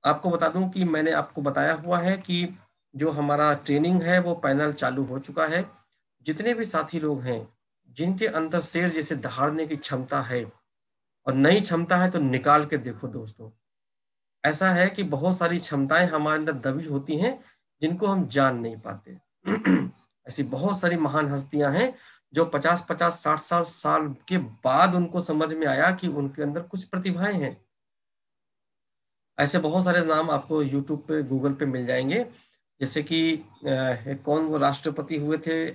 आपको बता दूं कि मैंने आपको बताया हुआ है कि जो हमारा ट्रेनिंग है वो पैनल चालू हो चुका है। जितने भी साथी लोग हैं जिनके अंदर शेर जैसे दहाड़ने की क्षमता है और नई क्षमता है तो निकाल के देखो दोस्तों। ऐसा है कि बहुत सारी क्षमताएं हमारे अंदर दबी होती हैं जिनको हम जान नहीं पाते। ऐसी बहुत सारी महान हस्तियां हैं जो 50-50 60 साल के बाद उनको समझ में आया कि उनके अंदर कुछ प्रतिभाएं हैं। ऐसे बहुत सारे नाम आपको यूट्यूब पे गूगल पे मिल जाएंगे। जैसे कि कौन वो राष्ट्रपति हुए थे,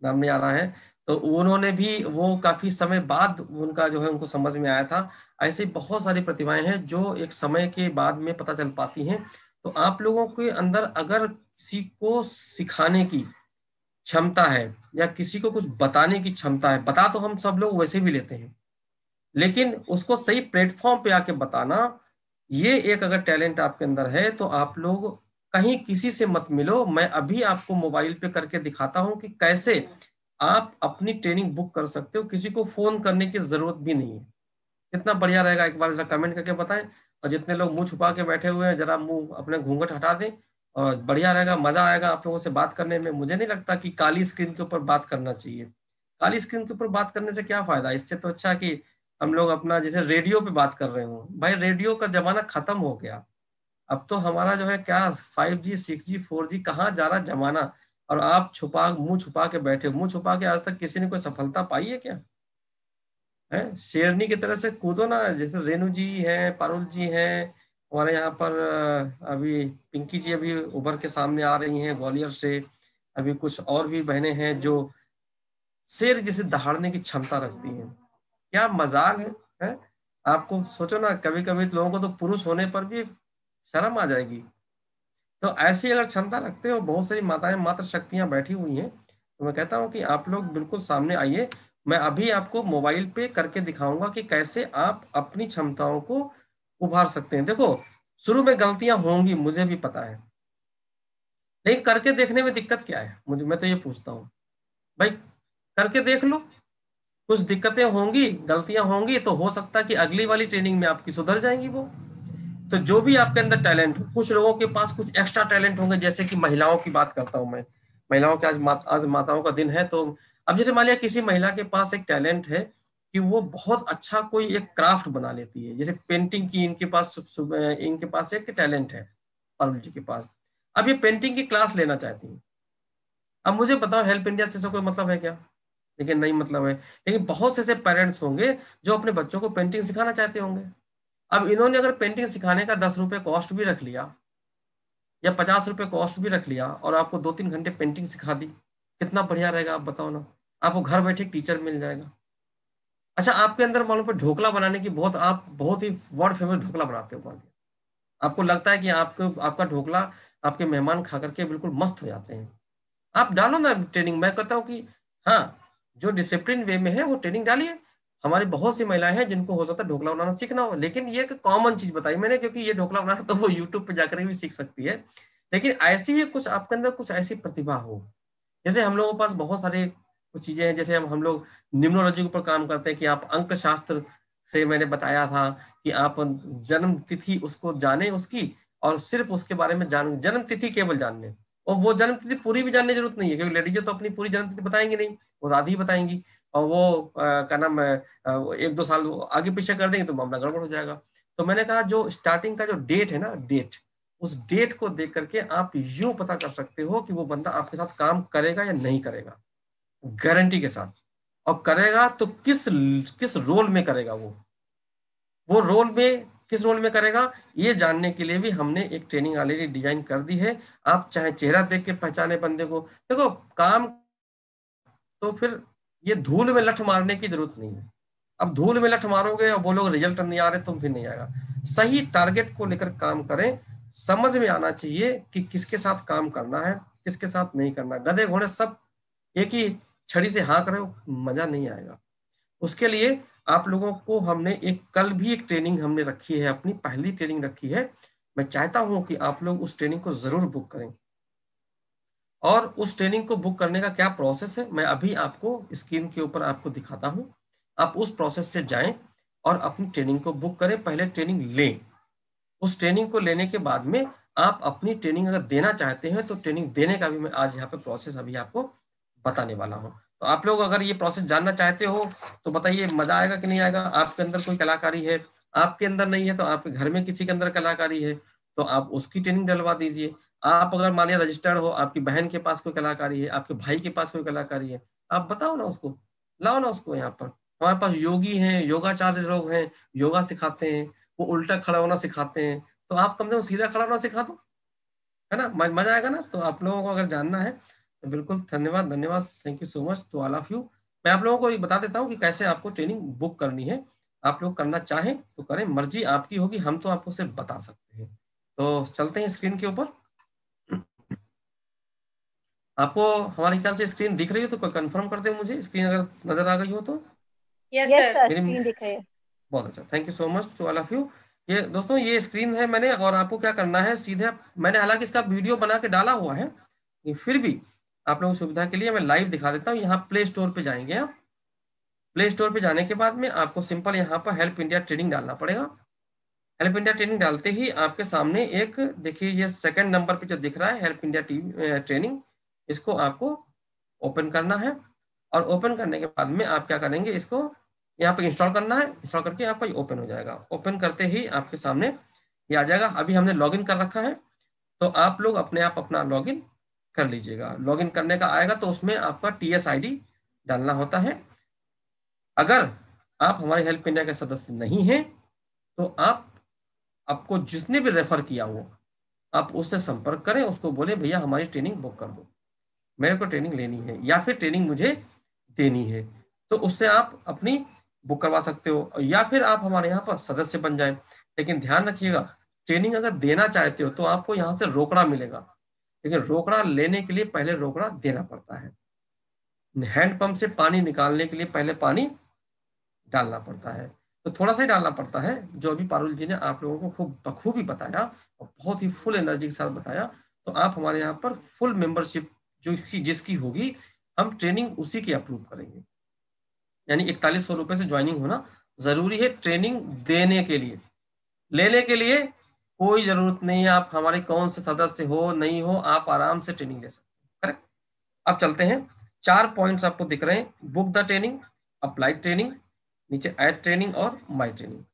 नाम नहीं आ रहा है, तो उन्होंने भी वो काफी समय बाद उनका जो है उनको समझ में आया था। ऐसे बहुत सारी प्रतिभाएं हैं जो एक समय के बाद में पता चल पाती हैं। तो आप लोगों के अंदर अगर किसी को सिखाने की क्षमता है या किसी को कुछ बताने की क्षमता है, बता तो हम सब लोग वैसे भी लेते हैं, लेकिन उसको सही प्लेटफॉर्म पे आके बताना, ये एक अगर टैलेंट आपके अंदर है तो आप लोग कहीं किसी से मत मिलो। मैं अभी आपको मोबाइल पे करके दिखाता हूं कि कैसे आप अपनी ट्रेनिंग बुक कर सकते हो, किसी को फोन करने की जरूरत भी नहीं है। कितना बढ़िया रहेगा, एक बार जरा कमेंट करके बताएं। और जितने लोग मुंह छुपा के बैठे हुए हैं जरा मुंह अपने घूंघट हटा दें, और बढ़िया रहेगा, मजा आएगा आप लोगों से बात करने में। मुझे नहीं लगता कि काली स्क्रीन के ऊपर बात करना चाहिए। काली स्क्रीन के ऊपर बात करने से क्या फायदा, इससे तो अच्छा कि हम लोग अपना जैसे रेडियो पे बात कर रहे हो। भाई रेडियो का जमाना खत्म हो गया। अब तो हमारा जो है क्या 5G 6G 4G कहाँ जा रहा जमाना। और आप छुपा मुंह छुपा के बैठे हो। मुंह छुपा के आज तक किसी ने कोई सफलता पाई है क्या? है शेरनी की तरह से कूदो ना, जैसे रेणु जी हैं, पारुल जी हैं हमारे यहाँ पर। अभी पिंकी जी अभी उभर के सामने आ रही हैं ग्वालियर से। अभी कुछ और भी बहनें हैं जो शेर जैसे दहाड़ने की क्षमता रखती हैं। क्या मजाल है? आपको सोचो ना, कभी कभी लोगों को तो पुरुष होने पर भी शर्म आ जाएगी। तो ऐसी अगर क्षमता रखते हो, बहुत सारी माताएं मात्र शक्तियां बैठी हुई हैं, तो मैं कहता हूं कि आप लोग बिल्कुल सामने आइए। मैं अभी आपको मोबाइल पे करके दिखाऊंगा कि कैसे आप अपनी क्षमताओं को उभार सकते हैं। देखो, शुरू में गलतियां होंगी, मुझे भी पता है, लेकिन करके देखने में दिक्कत क्या है? मैं तो ये पूछता हूँ भाई, करके देख लो। कुछ दिक्कतें होंगी, गलतियां होंगी, तो हो सकता है कि अगली वाली ट्रेनिंग में आपकी सुधर जाएंगी वो। तो जो भी आपके अंदर टैलेंट हो, कुछ लोगों के पास कुछ एक्स्ट्रा टैलेंट होंगे। जैसे कि महिलाओं की बात करता हूं मैं, महिलाओं के आज माताओं का दिन है। तो अब जैसे मान लिया किसी महिला के पास एक टैलेंट है कि वो बहुत अच्छा कोई एक क्राफ्ट बना लेती है, जैसे पेंटिंग की इनके पास एक टैलेंट है, पारुल जी के पास। अब ये पेंटिंग की क्लास लेना चाहती है। अब मुझे बताओ, हेल्प इंडिया से कोई मतलब है क्या? लेकिन नहीं मतलब है। लेकिन बहुत से ऐसे पेरेंट्स होंगे जो अपने बच्चों को पेंटिंग सिखाना चाहते होंगे। अब इन्होंने अगर पेंटिंग सिखाने का 10 रुपए कॉस्ट भी रख लिया या 50 रुपए कॉस्ट भी रख लिया और आपको 2-3 घंटे पेंटिंग सिखा दी, कितना बढ़िया रहेगा आप बताओ ना। आपको घर बैठे टीचर मिल जाएगा। अच्छा, आपके अंदर मालूम पर ढोकला बनाने की आप बहुत ही वर्ल्ड फेमस ढोकला बनाते हो मान लिया। आपको लगता है कि आपको आपका ढोकला आपके मेहमान खा करके बिल्कुल मस्त हो जाते हैं। आप डालो ना ट्रेनिंग। मैं कहता हूँ कि हाँ, जो डिसिप्लिन वे में है वो ट्रेनिंग डालिए। हमारी बहुत सी महिलाएं हैं जिनको हो सकता है ढोकला बनाना सीखना हो, लेकिन ये एक कॉमन चीज बताई मैंने, क्योंकि ये ढोकला बनाना तो वो यूट्यूब पे जाकर भी सीख सकती है। लेकिन ऐसी ही कुछ आपके अंदर कुछ ऐसी प्रतिभा हो। जैसे हम लोगों के पास बहुत सारे कुछ चीजें हैं। जैसे हम लोग न्यूमरोलॉजी के ऊपर काम करते हैं कि आप अंक शास्त्र से, मैंने बताया था कि आप जन्म तिथि उसको जाने उसकी, और सिर्फ उसके बारे में जान, जन्म तिथि केवल जानने। और वो जन्म तिथि पूरी भी जानने की जरूरत नहीं है, क्योंकि लेडीजें तो अपनी पूरी जन्म तिथि बताएंगी नहीं, वो आधी ही बताएंगी। और वो क्या नाम है, 1-2 साल आगे पीछे कर देंगे तो मामला गड़बड़ हो जाएगा। तो मैंने कहा जो स्टार्टिंग का जो डेट है ना, डेट, उस डेट को देख करके आप यूं पता कर सकते हो कि वो बंदा आपके साथ काम करेगा या नहीं करेगा, गारंटी के साथ। और करेगा तो किस किस रोल में करेगा, वो रोल में किस रोल में करेगा, ये जानने के लिए भी हमने एक ट्रेनिंग ऑलरेडी डिजाइन कर दी है। आप चाहे चेहरा देख के पहचाने बंदे को, देखो काम, तो फिर ये धूल में लठ मारने की जरूरत नहीं है। अब धूल में लठ मारोगे और बोलोगे रिजल्ट नहीं आ रहे, तुम फिर नहीं आएगा। सही टारगेट को लेकर काम करें। समझ में आना चाहिए कि किसके साथ काम करना है, किसके साथ नहीं करना। गधे घोड़े सब एक ही छड़ी से हाँक रहे हो, मजा नहीं आएगा। उसके लिए आप लोगों को हमने कल भी एक ट्रेनिंग हमने रखी है, अपनी पहली ट्रेनिंग रखी है। मैं चाहता हूं कि आप लोग उस ट्रेनिंग को जरूर बुक करें। और उस ट्रेनिंग को बुक करने का क्या प्रोसेस है, मैं अभी आपको स्क्रीन के ऊपर आपको दिखाता हूं। आप उस प्रोसेस से जाएं और अपनी ट्रेनिंग को बुक करें, पहले ट्रेनिंग लें। उस ट्रेनिंग को लेने के बाद में आप अपनी ट्रेनिंग अगर देना चाहते हैं तो ट्रेनिंग देने का भी मैं आज यहाँ पे प्रोसेस अभी आपको बताने वाला हूँ। तो आप लोग अगर ये प्रोसेस जानना चाहते हो तो बताइए, मजा आएगा कि नहीं आएगा? आपके अंदर कोई कलाकारी है, आपके अंदर नहीं है तो आपके घर में किसी के अंदर कलाकारी है तो आप उसकी ट्रेनिंग डलवा दीजिए। आप अगर मानिए रजिस्टर्ड हो, आपकी बहन के पास कोई कलाकारी है, आपके भाई के पास कोई कलाकारी है, आप बताओ ना उसको, लाओ ना उसको यहाँ पर। हमारे पास योगी हैं, योगाचार्य लोग हैं, योगा सिखाते हैं, वो उल्टा खड़ा होना सिखाते हैं, तो आप कम से कम सीधा खड़ा होना सिखा दो, है ना, मजा आएगा ना। तो आप लोगों को अगर जानना है तो बिल्कुल, धन्यवाद धन्यवाद, thank you so much to all of you. मैं आप लोगों को ये बता देता हूँ कि कैसे आपको ट्रेनिंग बुक करनी है। आप लोग करना चाहें तो करें, मर्जी आपकी होगी, हम तो आपको सिर्फ बता सकते हैं। तो चलते हैं स्क्रीन के ऊपर। आपको हमारे ख्याल से स्क्रीन दिख रही हो तो कोई कंफर्म कर दे मुझे, स्क्रीन अगर नजर आ गई हो तो। Yes yes sir. सर, मेरी स्क्रीन दिख रही है। बहुत अच्छा, thank you so much to all of you. ये दोस्तों ये स्क्रीन है मैंने, और आपको क्या करना है सीधे, मैंने हालांकि इसका वीडियो बना के डाला हुआ है, फिर भी आप लोगों की सुविधा के लिए मैं लाइव दिखा देता हूँ। यहाँ प्ले स्टोर पे जाएंगे आप। प्ले स्टोर पे जाने के बाद में आपको सिंपल यहाँ पर हेल्प इंडिया ट्रेनिंग डालना पड़ेगा। हेल्प इंडिया ट्रेनिंग डालते ही आपके सामने एक, देखिए ये सेकंड नंबर पे जो दिख रहा है हेल्प इंडिया ट्रेनिंग, इसको आपको ओपन करना है। और ओपन करने के बाद में आप क्या करेंगे, इसको यहाँ पे इंस्टॉल करना है। इंस्टॉल करके आपका ये ओपन हो जाएगा। ओपन करते ही आपके सामने ये आ जाएगा। अभी हमने लॉगिन कर रखा है तो आप लोग अपने आप अपना लॉगिन कर लीजिएगा। लॉगिन करने का आएगा तो उसमें आपका TS ID डालना होता है। अगर आप हमारे हेल्प इंडिया के सदस्य नहीं हैं तो आपको जिसने भी रेफर किया हो आप उससे संपर्क करें, उसको बोले भैया हमारी ट्रेनिंग बुक कर दो, मेरे को ट्रेनिंग लेनी है या फिर ट्रेनिंग मुझे देनी है, तो उससे आप अपनी बुक करवा सकते हो, या फिर आप हमारे यहाँ पर सदस्य बन जाए। लेकिन ध्यान रखिएगा, ट्रेनिंग अगर देना चाहते हो तो आपको यहाँ से रोकड़ा मिलेगा, लेकिन रोकड़ा लेने के लिए पहले रोकड़ा देना पड़ता है। हैंडपंप से पानी निकालने के लिए पहले पानी डालना पड़ता है, तो थोड़ा सा ही डालना पड़ता है, जो अभी पारुल जी ने आप लोगों को खूब बखूबी बताया और बहुत ही फुल एनर्जी के साथ बताया। तो आप हमारे यहाँ पर फुल मेंबरशिप जो जिसकी होगी, हम ट्रेनिंग उसी की अप्रूव करेंगे। यानी 4100 रुपए से ज्वाइनिंग होना जरूरी है ट्रेनिंग देने के लिए। लेने के लिए कोई जरूरत नहीं है, आप हमारे कौन से सदस्य हो नहीं हो, आप आराम से ट्रेनिंग ले सकते हैं। करेक्ट। अब चलते हैं, 4 पॉइंट्स आपको दिख रहे हैं, book the training, apply training, नीचे ऐड ट्रेनिंग और माई ट्रेनिंग।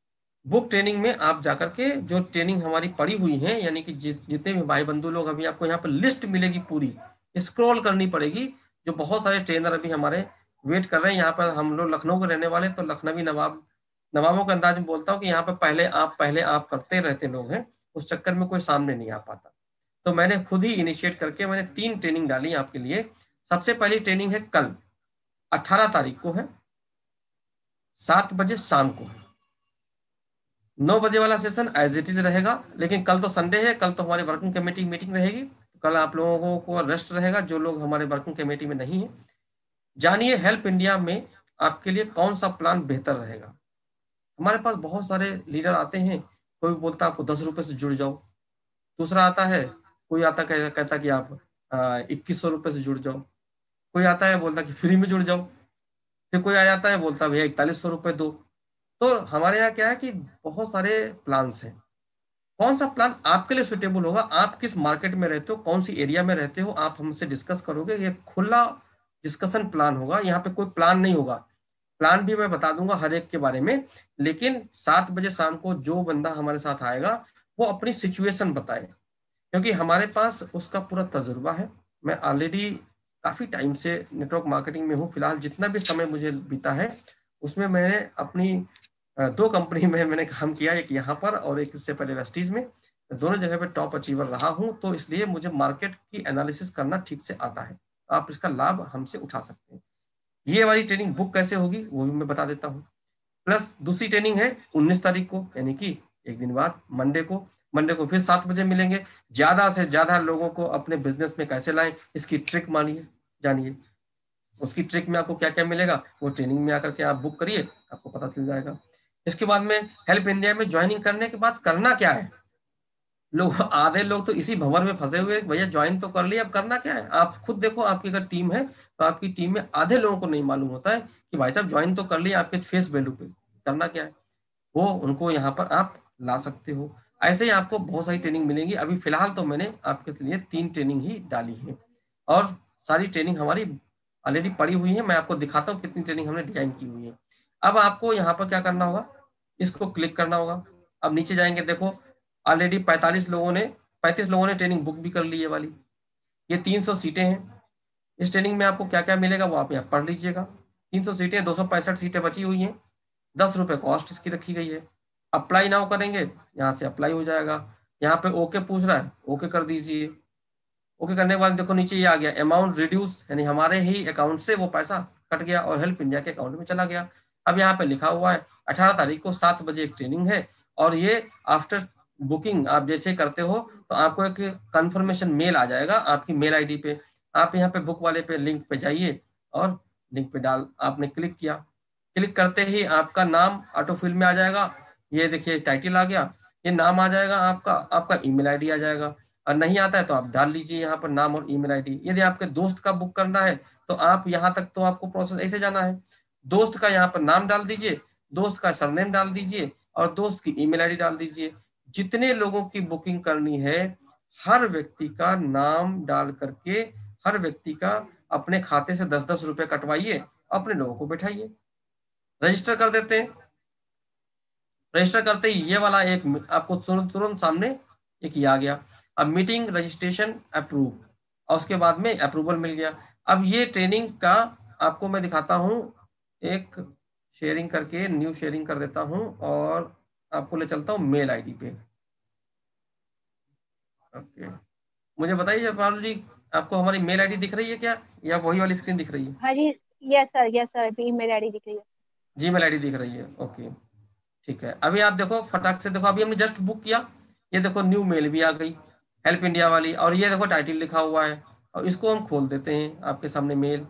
बुक ट्रेनिंग में आप जाकर के जो ट्रेनिंग हमारी पड़ी हुई है, यानी कि जितने भी भाई बंधु लोग, अभी आपको यहाँ पर लिस्ट मिलेगी पूरी, स्क्रॉल करनी पड़ेगी। जो बहुत सारे ट्रेनर अभी हमारे वेट कर रहे हैं यहाँ पर, हम लोग लखनऊ के रहने वाले तो लखनवी नवाबों के अंदाज में बोलता हूँ कि यहाँ पर पहले आप करते रहते लोग हैं, उस चक्कर में कोई सामने नहीं आ पाता। तो मैंने खुद ही इनिशिएट करके मैंने 3 ट्रेनिंग डाली आपके लिए। सबसे पहली ट्रेनिंग है कल 18 तारीख को है, 7 बजे शाम को है। 9 बजे वाला सेशन एज इट इज रहेगा, लेकिन कल तो संडे है, कल तो हमारी वर्किंग कमेटी मीटिंग रहेगी, तो कल आप लोगों को रेस्ट रहेगा जो लोग हमारे वर्किंग कमेटी में नहीं है। जानिए हेल्प इंडिया में आपके लिए कौन सा प्लान बेहतर रहेगा। हमारे पास बहुत सारे लीडर आते हैं, कोई बोलता है आपको 10 रुपए से जुड़ जाओ, दूसरा आता है, कोई आता कहता कि आप 2100 रुपए से जुड़ जाओ, कोई आता है बोलता कि फ्री में जुड़ जाओ, फिर कोई आ जाता है बोलता भैया 4100 रुपए दो। तो हमारे यहाँ क्या है कि बहुत सारे प्लान्स हैं, कौन सा प्लान आपके लिए सुटेबल होगा, आप किस मार्केट में रहते हो, कौन सी एरिया में रहते हो, आप हमसे डिस्कस करोगे। ये खुला डिस्कशन प्लान होगा, यहाँ पे कोई प्लान नहीं होगा। प्लान भी मैं बता दूंगा हर एक के बारे में, लेकिन 7 बजे शाम को जो बंदा हमारे साथ आएगा वो अपनी सिचुएशन बताए, क्योंकि हमारे पास उसका पूरा तजुर्बा है। मैं ऑलरेडी काफी टाइम से नेटवर्क मार्केटिंग में हूँ, फिलहाल जितना भी समय मुझे बीता है उसमें मैंने अपनी 2 कंपनी में मैंने काम किया, एक यहाँ पर और एक इससे पहले वेस्टीज में, दोनों जगह पे टॉप अचीवर रहा हूँ, तो इसलिए मुझे मार्केट की एनालिसिस करना ठीक से आता है। आप इसका लाभ हमसे उठा सकते हैं। ये वाली ट्रेनिंग बुक कैसे होगी वो भी मैं बता देता हूँ। प्लस दूसरी ट्रेनिंग है 19 तारीख को, यानी कि एक दिन बाद मंडे को फिर 7 बजे मिलेंगे। ज्यादा से ज्यादा लोगों को अपने बिजनेस में कैसे लाएं, इसकी ट्रिक मानिए जानिए। उसकी ट्रिक में आपको क्या क्या मिलेगा वो ट्रेनिंग में आकर के आप बुक करिए, आपको पता चल जाएगा। इसके बाद में हेल्प इंडिया में ज्वाइनिंग करने के बाद करना क्या है, लोग आधे लोग तो इसी भंवर में फंसे हुए, भैया ज्वाइन तो कर लिया अब करना क्या है। आप खुद देखो, आपकी अगर टीम है तो आपकी टीम में आधे लोगों को नहीं मालूम होता है कि भाई साहब ज्वाइन तो कर लिया, आपके फेस वैल्यू पे करना क्या है, वो उनको यहाँ पर आप ला सकते हो। ऐसे ही आपको बहुत सारी ट्रेनिंग मिलेंगी। अभी फिलहाल तो मैंने आपके लिए 3 ट्रेनिंग ही डाली है और सारी ट्रेनिंग हमारी ऑलरेडी पड़ी हुई है। मैं आपको दिखाता हूँ कितनी ट्रेनिंग हमने डिजाइन की हुई है। अब आपको यहाँ पर क्या करना होगा, इसको क्लिक करना होगा। अब नीचे जाएंगे, देखो ऑलरेडी 35 लोगों ने ट्रेनिंग बुक भी कर ली है वाली। ये 300 सीटें हैं। इस ट्रेनिंग में आपको क्या क्या मिलेगा वो आप यहाँ पढ़ लीजिएगा। 300 सीटें, 265 सीटें बची हुई हैं। 10 रुपये कॉस्ट इसकी रखी गई है। अप्लाई नाउ करेंगे, यहाँ से अप्लाई हो जाएगा। यहाँ पे ओके पूछ रहा है, ओके कर दीजिए। ओके करने के बाद देखो नीचे ये आ गया अमाउंट रिड्यूस, यानी हमारे ही अकाउंट से वो पैसा कट गया और हेल्प इंडिया के अकाउंट में चला गया। अब यहाँ पे लिखा हुआ है 18 तारीख को 7 बजे एक ट्रेनिंग है और ये आफ्टर बुकिंग आप जैसे करते हो तो आपको एक कंफर्मेशन मेल आ जाएगा आपकी मेल आईडी पे। आप यहाँ पे बुक वाले पे लिंक पे जाइए और लिंक पे आपने क्लिक किया। क्लिक करते ही आपका नाम ऑटो फिल में आ जाएगा। ये देखिए टाइटल आ गया, ये नाम आ जाएगा आपका, आपका ईमेल आईडी आ जाएगा। और नहीं आता है तो आप डाल लीजिए यहाँ पर नाम और ईमेल आईडी। यदि आपके दोस्त का बुक करना है तो आप यहाँ तक तो आपको प्रोसेस ऐसे जाना है, दोस्त का यहाँ पर नाम डाल दीजिए, दोस्त का सरनेम डाल दीजिए और दोस्त की ईमेल आईडी डाल दीजिए। जितने लोगों की बुकिंग करनी है हर व्यक्ति का नाम डाल करके हर व्यक्ति का अपने खाते से 10-10 रुपए कटवाइए, अपने लोगों को बैठाइए, रजिस्टर कर देते हैं। रजिस्टर करते ही ये वाला एक आपको तुरंत सामने एक ये आ गया, अब मीटिंग रजिस्ट्रेशन अप्रूव, और उसके बाद में अप्रूवल मिल गया। अब ये ट्रेनिंग का आपको मैं दिखाता हूँ, एक शेयरिंग करके न्यू शेयरिंग कर देता हूँ और आपको ले चलता हूँ मेल आईडी पे। ओके, मुझे बताइए पारुल जी, आपको हमारी मेल आईडी दिख रही है क्या या वही वाली स्क्रीन दिख रही है? हाँ जी, यस सर, अभी मेरी आईडी दिख रही है। जी मेल आईडी दिख रही है, ओके ठीक है। अभी आप देखो फटाक से देखो, अभी हमने जस्ट बुक किया, ये देखो न्यू मेल भी आ गई हेल्प इंडिया वाली, और ये देखो टाइटल लिखा हुआ है। और इसको हम खोल देते हैं आपके सामने मेल,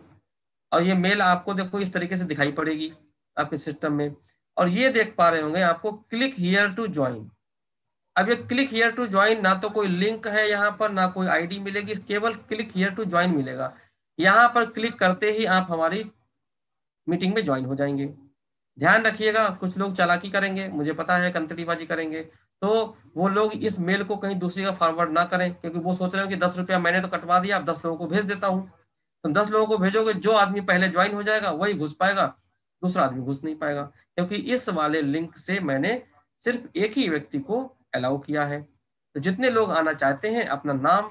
और ये मेल आपको देखो इस तरीके से दिखाई पड़ेगी आपके सिस्टम में। और ये देख पा रहे होंगे आपको क्लिक हियर टू ज्वाइन। अब ये क्लिक हियर टू ज्वाइन, ना तो कोई लिंक है यहाँ पर ना कोई आईडी मिलेगी, केवल क्लिक हियर टू ज्वाइन मिलेगा। यहाँ पर क्लिक करते ही आप हमारी मीटिंग में ज्वाइन हो जाएंगे। ध्यान रखिएगा कुछ लोग चालाकी करेंगे, मुझे पता है कंतरीबाजी करेंगे, तो वो लोग इस मेल को कहीं दूसरी का फॉरवर्ड ना करें, क्योंकि वो सोच रहे हो कि 10 रुपया मैंने तो कटवा दिया, अब 10 लोगों को भेज देता हूँ। तो 10 लोगों को भेजोगे, जो आदमी पहले ज्वाइन हो जाएगा वही घुस पाएगा, दूसरा आदमी घुस नहीं पाएगा, क्योंकि इस वाले लिंक से मैंने सिर्फ एक ही व्यक्ति को अलाउ किया है। तो जितने लोग आना चाहते हैं अपना नाम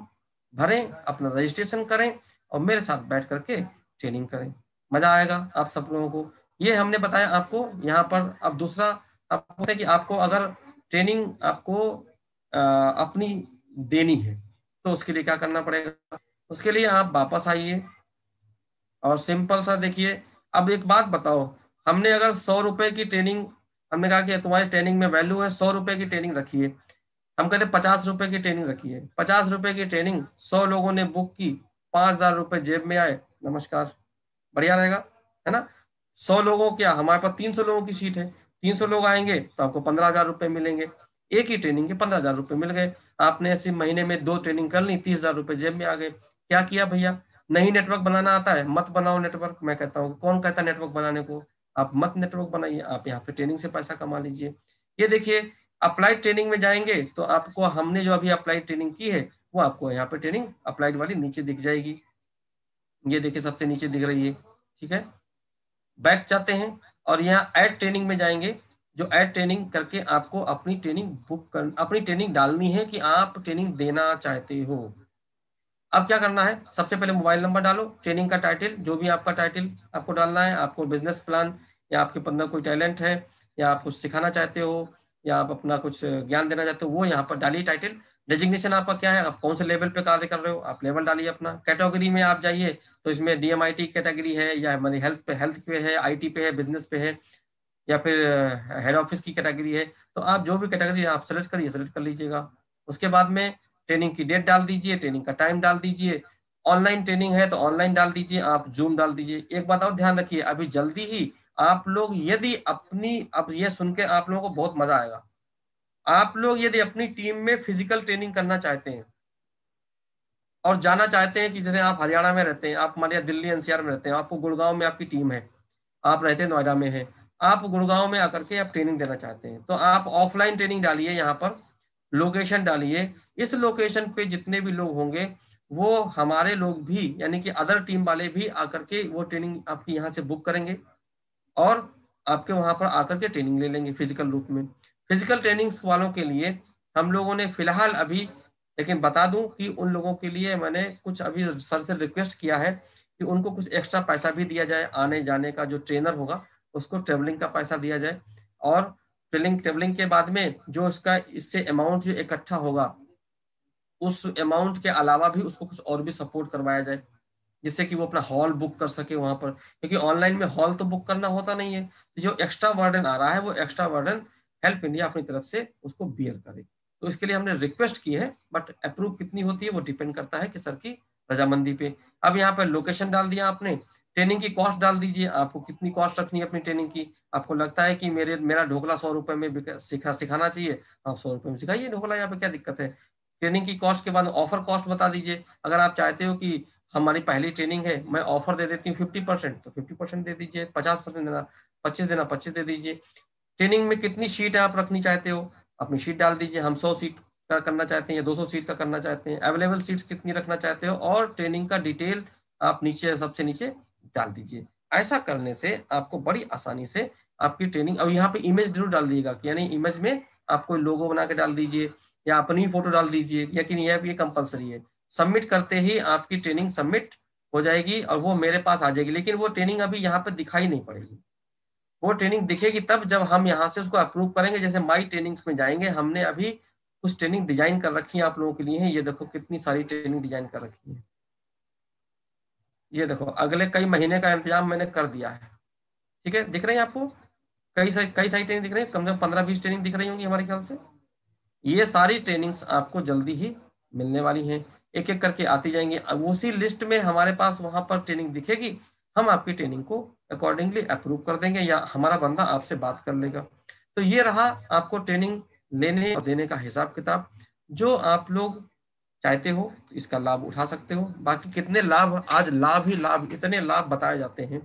भरें, अपना रजिस्ट्रेशन करें और मेरे साथ बैठ करके ट्रेनिंग करें, मजा आएगा आप सब लोगों को। ये हमने बताया आपको यहाँ पर। अब दूसरा आपको है कि आपको अगर ट्रेनिंग आपको अपनी देनी है तो उसके लिए क्या करना पड़ेगा। उसके लिए आप वापस आइए और सिंपल सा देखिए। अब एक बात बताओ, हमने अगर 100 रुपए की ट्रेनिंग, हमने कहा कि तुम्हारी ट्रेनिंग में वैल्यू है 100 रुपए की ट्रेनिंग रखिए, हम कहते 50 रुपए की ट्रेनिंग रखिए। 50 रुपए की ट्रेनिंग 100 लोगों ने बुक की, 5,000 रुपए जेब में आए, नमस्कार, बढ़िया रहेगा, है ना। 100 लोगों क्या, हमारे पास 300 लोगों की सीट है, 300 लोग आएंगे तो आपको 15,000 रुपए मिलेंगे। एक ही ट्रेनिंग के 15,000 रुपए मिल गए। आपने ऐसी महीने में 2 ट्रेनिंग कर ली, 30,000 रुपए जेब में आ गए। क्या किया भैया, नहीं नेटवर्क बनाना आता है मत बनाओ नेटवर्क। मैं कहता हूँ कौन कहता है नेटवर्क बनाने को, आप मत नेटवर्क बनाइए, आप यहाँ पे ट्रेनिंग से पैसा कमा लीजिए। ये देखिए अप्लाइड ट्रेनिंग में जाएंगे तो आपको हमने जो अभी अप्लाइड ट्रेनिंग की है वो आपको यहाँ पे ट्रेनिंग अप्लाइड वाली नीचे दिख जाएगी। ये देखिए सबसे नीचे दिख रही है, ठीक है। बैक जाते हैं और यहाँ ऐड ट्रेनिंग में जाएंगे, जो ऐड ट्रेनिंग करके आपको अपनी ट्रेनिंग अपनी ट्रेनिंग डालनी है कि आप ट्रेनिंग देना चाहते हो। अब क्या करना है, सबसे पहले मोबाइल नंबर डालो, ट्रेनिंग का टाइटल जो भी आपका टाइटल आपको डालना है, आपको बिजनेस प्लान या आपके अंदर कोई टैलेंट है या आप कुछ सिखाना चाहते हो या आप अपना कुछ ज्ञान देना चाहते हो वो यहाँ पर डालिए टाइटल। डेजिग्नेशन आपका क्या है, आप कौन से लेवल पे कार्य कर रहे हो, आप लेवल डालिए अपना। कैटेगरी में आप जाइए तो इसमें डीएमआईटी कैटेगरी है या हमारी हेल्थ पे है, आईटी पे है, बिजनेस पे है, या फिर हेड ऑफिस की कैटेगरी है। तो आप जो भी कैटेगरी आप सेलेक्ट करिए, सेलेक्ट कर लीजिएगा। उसके बाद में ट्रेनिंग की डेट डाल दीजिए, ट्रेनिंग का टाइम डाल दीजिए। ऑनलाइन ट्रेनिंग है तो ऑनलाइन डाल दीजिए, आप जूम डाल दीजिए। एक बात और ध्यान रखिए, अभी जल्दी ही आप लोग यदि अपनी, अब ये सुन के आप लोगों को बहुत मजा आएगा, आप लोग यदि अपनी टीम में फिजिकल ट्रेनिंग करना चाहते हैं और जाना चाहते हैं कि जैसे आप हरियाणा में रहते हैं, आप हमारे यहाँ दिल्ली एनसीआर में रहते हैं, आपको गुड़गांव में आपकी टीम है, आप रहते हैं नोएडा में है, आप गुड़गांव में आकर के आप ट्रेनिंग देना चाहते हैं तो आप ऑफलाइन ट्रेनिंग डालिए यहाँ पर। लोकेशन डालिए, इस लोकेशन पे जितने भी लोग होंगे वो हमारे लोग भी, यानी कि अदर टीम वाले भी आकर के वो ट्रेनिंग आपकी यहाँ से बुक करेंगे और आपके वहां पर आकर के ट्रेनिंग ले लेंगे फिजिकल रूप में। फिजिकल ट्रेनिंग्स वालों के लिए हम लोगों ने फिलहाल अभी, लेकिन बता दूं कि उन लोगों के लिए मैंने कुछ अभी सर से रिक्वेस्ट किया है कि उनको कुछ एक्स्ट्रा पैसा भी दिया जाए, आने जाने का जो ट्रेनर होगा उसको ट्रेवलिंग का पैसा दिया जाए, और ट्रेवलिंग के बाद में जो उसका इससे अमाउंट जो इकट्ठा होगा उस अमाउंट के अलावा भी उसको कुछ और भी सपोर्ट करवाया जाए, जिससे कि वो अपना हॉल बुक कर सके वहां पर, क्योंकि ऑनलाइन में हॉल तो बुक करना होता नहीं है। तो जो एक्स्ट्रा वर्डन आ रहा है वो एक्स्ट्रा वर्डन हेल्प इंडिया अपनी तरफ से उसको बियर करे। तो इसके लिए हमने रिक्वेस्ट की है, बट अप्रूव कितनी होती है वो डिपेंड करता है कि सर की रजामंदी पे। अब यहाँ पर लोकेशन डाल दिया आपने, ट्रेनिंग की कॉस्ट डाल दीजिए, आपको कितनी कॉस्ट रखनी है अपनी ट्रेनिंग की। आपको लगता है कि मेरा ढोकला 100 रुपए में सिखाना चाहिए, आप 100 रुपए में सिखाइए ढोकला, यहाँ पे क्या दिक्कत है। ट्रेनिंग की कॉस्ट के बाद ऑफर कॉस्ट बता दीजिए। अगर आप चाहते हो कि हमारी पहली ट्रेनिंग है, मैं ऑफर दे देती हूँ 50%, तो 50% दे दीजिए, 50% देना, 25 देना, 25 दे दीजिए। ट्रेनिंग में कितनी शीट आप रखनी चाहते हो अपनी शीट डाल दीजिए, हम 100 सीट का करना चाहते हैं या 200 सीट का करना चाहते हैं, अवेलेबल सीट्स कितनी रखना चाहते हो, और ट्रेनिंग का डिटेल आप नीचे सबसे नीचे डाल दीजिए। ऐसा करने से आपको बड़ी आसानी से आपकी ट्रेनिंग, और यहाँ पे इमेज जरूर डाल दीजिएगा, यानी इमेज में आप कोई लोगो बना के डाल दीजिए या अपनी फोटो डाल दीजिए, लेकिन यह भी कंपलसरी है। सबमिट करते ही आपकी ट्रेनिंग सबमिट हो जाएगी और वो मेरे पास आ जाएगी, लेकिन वो ट्रेनिंग अभी यहाँ पे दिखाई नहीं पड़ेगी। वो ट्रेनिंग दिखेगी तब जब हम यहाँ से उसको अप्रूव करेंगे। जैसे माई ट्रेनिंग्स में जाएंगे, हमने अभी कुछ ट्रेनिंग डिजाइन कर रखी है आप लोगों के लिए है, ये देखो कितनी सारी ट्रेनिंग डिजाइन कर रखी है। ये देखो अगले कई महीने का इंतजाम मैंने कर दिया है, ठीक है, दिख रही है आपको? कई सारी ट्रेनिंग दिख रही है, कम से कम 15-20 ट्रेनिंग दिख रही होंगी हमारे ख्याल से। ये सारी ट्रेनिंग्स आपको जल्दी ही मिलने वाली हैं, एक एक करके आती जाएंगी। अब उसी लिस्ट में हमारे पास वहां पर ट्रेनिंग दिखेगी, हम आपकी ट्रेनिंग को अकॉर्डिंगली अप्रूव कर देंगे या हमारा बंदा आपसे बात कर लेगा। तो ये रहा आपको ट्रेनिंग लेने और देने का हिसाब किताब। जो आप लोग चाहते हो इसका लाभ उठा सकते हो। बाकी कितने लाभ, आज लाभ ही लाभ, इतने लाभ बताए जाते हैं।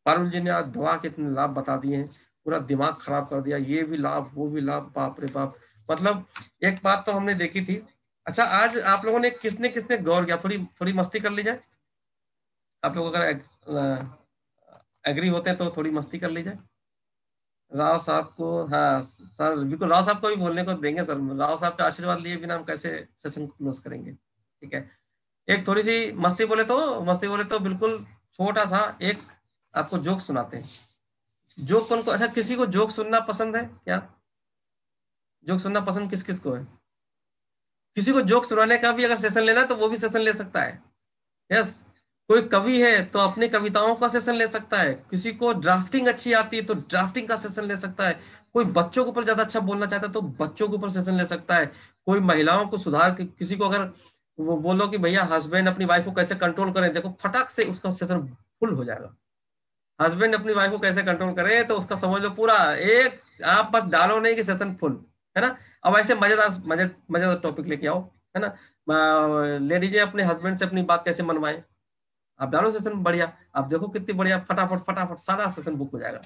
पारुल जी ने आज दवा के इतने लाभ बता दिए हैं, पूरा दिमाग खराब कर दिया, ये भी लाभ वो भी लाभ, बाप रे बाप। मतलब एक बात तो हमने देखी थी। अच्छा, आज आप लोगों ने किसने किसने गौर किया, थोड़ी थोड़ी मस्ती कर ली जाए। आप लोग अगर एग्री होते हैं तो थोड़ी मस्ती कर ली जाए। राव साहब को, हाँ सर बिल्कुल, राव साहब को भी बोलने को देंगे सर। राव साहब का आशीर्वाद लिए बिना हम कैसे सेशन को क्लोज करेंगे। ठीक है, एक थोड़ी सी मस्ती बोले तो बिल्कुल छोटा सा एक आपको जोक सुनाते हैं। जोक कौन को, अच्छा किसी को जोक सुनना पसंद है क्या? जोक सुनना पसंद किस किस को है? किसी को जोक सुनाने का भी अगर सेशन लेना है तो वो भी सेशन ले सकता है। यस, कोई कवि है तो अपनी कविताओं का सेशन ले सकता है, किसी को ड्राफ्टिंग अच्छी आती है तो ड्राफ्टिंग का सेशन ले सकता है, कोई बच्चों के ऊपर ज्यादा अच्छा बोलना चाहता है तो बच्चों के ऊपर सेशन ले सकता है, कोई महिलाओं को सुधार किसी को अगर वो बोलो कि भैया हस्बैंड अपनी वाइफ को कैसे कंट्रोल करें, देखो फटाक से उसका सेशन फुल हो जाएगा। हस्बैंड अपनी वाइफ को कैसे कंट्रोल करे तो उसका समझ लो पूरा एक, आप बस डालो नहीं कि सेशन फुल है ना। अब ऐसे मजेदार टॉपिक लेके आओ, है ना। ले लीजिए अपने हस्बैंड से अपनी बात कैसे मनवाए, आप डालो सेशन बढ़िया, आप देखो कितनी बढ़िया फटाफट फटाफट सारा सेशन बुक हो जाएगा।